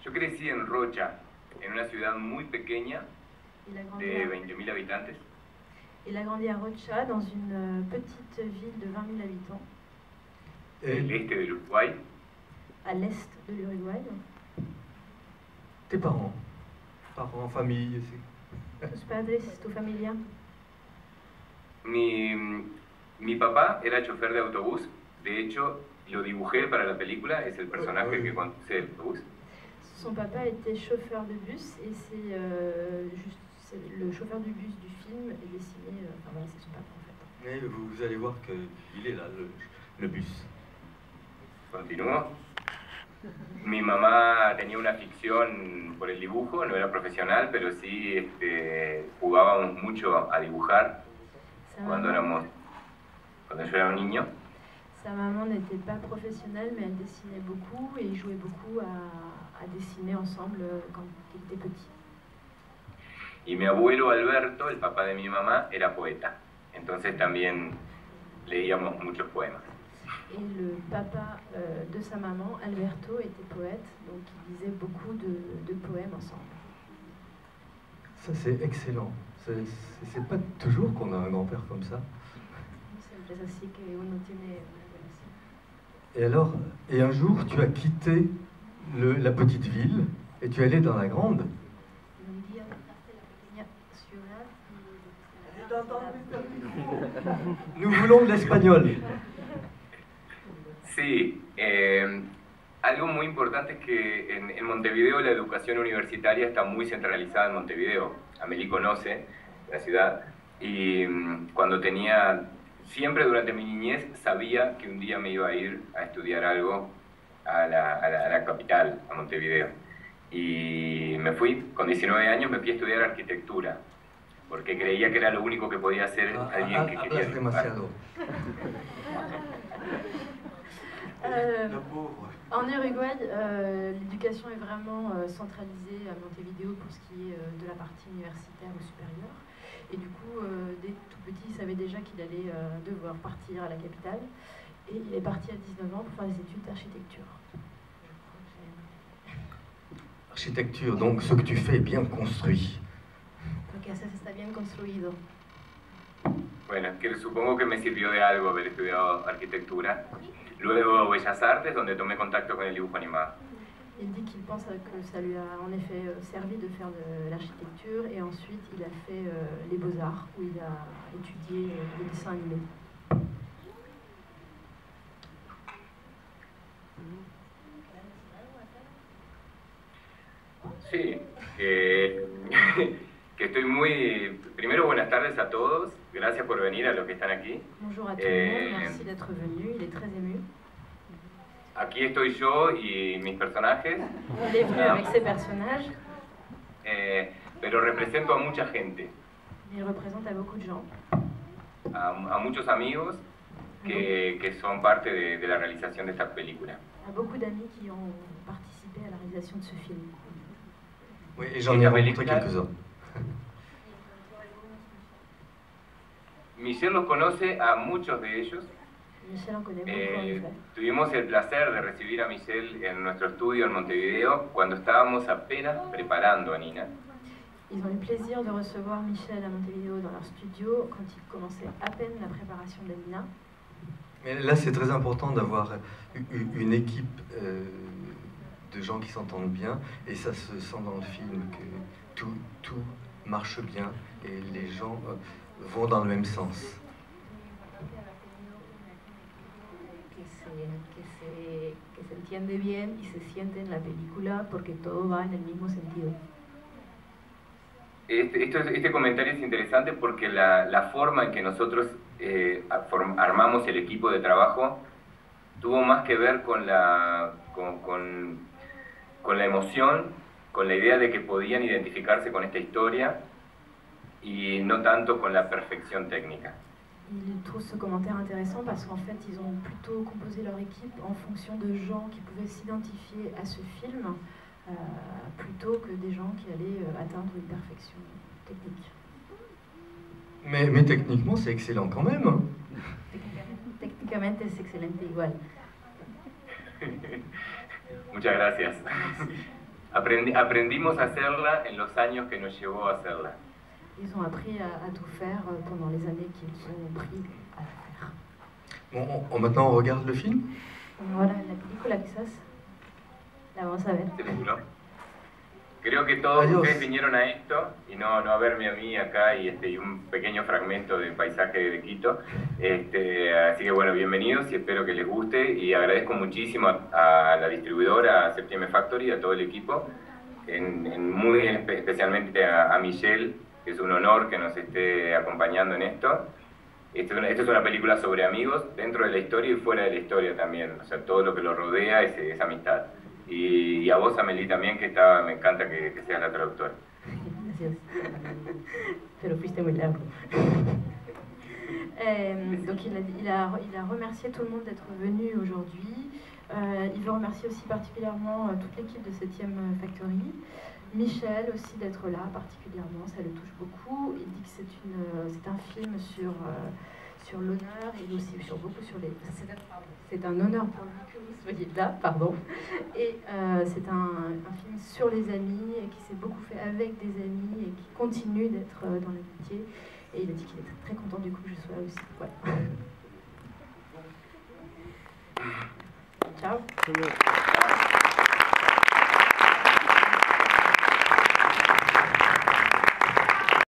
Yo crecí en Rocha, en una ciudad muy pequeña de 20.000 habitantes. Il a grandi à Rocha, dans une petite ville de 20 000 habitants. El este del Uruguay. À l'est de l'Uruguay. Tes parents, famille, Tus padres, tu familia. Mi papá era chofer de autobús. De hecho, lo dibujé para la película. Es el personaje que conduce el autobús. Son papa était chauffeur de bus et c'est le chauffeur du bus du film est dessiné. Enfin voilà, c'est son papa en fait. Et vous allez voir qu'il est là, le bus. Continúo. Mi mamá tenía una afición por el dibujo, no era profesional, pero sí jugábamos mucho a dibujar cuando yo era un niño. Sa maman n'était pas professionnelle, mais elle dessinait beaucoup et ils jouaient beaucoup à dessiner ensemble quand ils étaient petits. Y mi abuelo Alberto, el papá de mi mamá, era poeta. Entonces también leíamos muchos poemas. Et le papa de sa maman, Alberto, était poète, donc ils lisaient beaucoup de poèmes ensemble. Ça c'est excellent. C'est pas toujours qu'on a un grand-père comme ça. C'est así que uno tiene. Et alors, et un jour, tu as quitté la petite ville et tu es allé dans la grande. Nous voulons de l'espagnol. Sí, algo muy importante es que en Montevideo la educación universitaria está muy centralizada en Montevideo. Amélie conoce la ciudad y cuando siempre durante mi niñez sabía que un día me iba a ir a estudiar algo a la capital, a Montevideo. Y me fui, con 19 años me fui a estudiar arquitectura, porque creía que era lo único que podía hacer alguien que quería dibujar. En Uruguay, l'éducation est vraiment centralisée à Montevideo pour ce qui est de la partie universitaire ou supérieure. Et du coup, dès tout petit, il savait déjà qu'il allait devoir partir à la capitale. Et il est parti à 19 ans pour faire des études d'architecture. Architecture, donc ce que tu fais est bien construit. Lo que haces está bien construido. Bueno, que supongo que me sirvió de algo haber estudiado arquitectura. Luego Bellas Artes, donde tomé contacto con el dibujo animado. Il dit qu'il pense que ça lui a en effet servi de faire de l'architecture et ensuite il a fait les Beaux-Arts où il a étudié le dessin animé. Sí, que estoy muy... Primero, buenas tardes a todos. Gracias por venir a los que están aquí. Bonjour à tout le monde, merci d'être venu, il est très ému. Aquí estoy yo y mis personajes. Il est venu avec ses personnages. Pero represento a mucha gente. Il représente à beaucoup de gens. A muchos amigos que son parte de la realización de esta película. À beaucoup d'amis qui ont participé à la réalisation de ce film. Oui, et j'en ai rencontré quelques-uns. Michel los conoce a muchos de ellos. Michel en connaît beaucoup, en effet. Tuvimos el placer de recibir a Michel en nuestro estudio en Montevideo cuando estábamos apenas preparando a Nina. Ils ont eu le plaisir de recevoir Michel à Montevideo dans leur studio quand ils commençaient à peine la préparation de Nina. Mais là, c'est très important d'avoir une équipe de gens qui s'entendent bien, et ça se sent dans le film que tout marche bien et les gens vont dans le même sens. Que se entiende bien y se siente en la película porque todo va en el mismo sentido. Este comentario es interesante porque la forma en que nosotros armamos el equipo de trabajo tuvo más que ver con la emoción, con la idea de que podían identificarse con esta historia y no tanto con la perfección técnica. Il trouve ce commentaire intéressant parce qu'en fait, ils ont plutôt composé leur équipe en fonction de gens qui pouvaient s'identifier à ce film plutôt que des gens qui allaient atteindre une perfection technique. Mais techniquement, c'est excellent quand même. Hein. Técnicamente es excelente igual. Muchas gracias. Aprendimos a hacerla en los años que nos llevó a hacerla. Ils ont appris à tout faire pendant les années qu'ils ont pris à la faire. Bon, maintenant on regarde le film. Voilà, la película quizás. La vamos a ver. ¿Seguro? Creo que todos ustedes vinieron a esto y no a verme a mí acá y un pequeño fragmento del paisaje de Quito. Así que bueno, bienvenidos y espero que les guste y agradezco muchísimo a la distribuidora, a Septieme Factory, a todo el equipo, muy especialmente a Michelle, que es un honor que nos esté acompañando en esto. Esto es una película sobre amigos dentro de la historia y fuera de la historia también, o sea, todo lo que lo rodea es amistad. Y a vos, Amélie, también, que me encanta que seas la traductora. Gracias. Pero fuiste muy largo. Donc il a remercié tout le monde d'être venu aujourd'hui. Il veut remercier aussi particulièrement toute l'équipe de 7e Factory. Michel aussi d'être là particulièrement, ça le touche beaucoup. Il dit que c'est un film sur l'honneur et aussi beaucoup sur les... C'est un honneur pour lui que vous soyez là, pardon. Et c'est un film sur les amis et qui s'est beaucoup fait avec des amis et qui continue d'être dans l'amitié. Et il a dit qu'il était très content du coup que je sois là aussi. Voilà. Ciao.